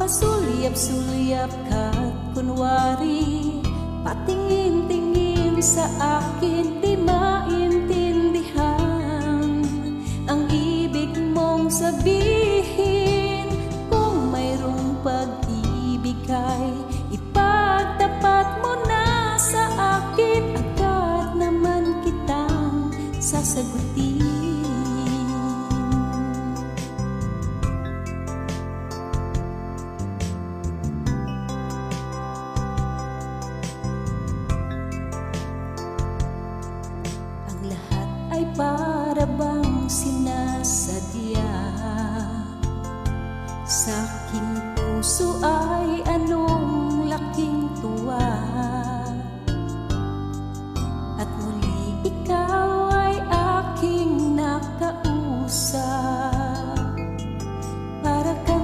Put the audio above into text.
Pasulyap-sulyap ka't kunwari, patingin-tingin sa akin, di maintindihan ang ibig mong sabihin. Kung mayroong pag-ibig ay ipagtapat mo na sa akin, agad naman kitang sasagutin. Ay para bang sinasadya, sa aking puso ay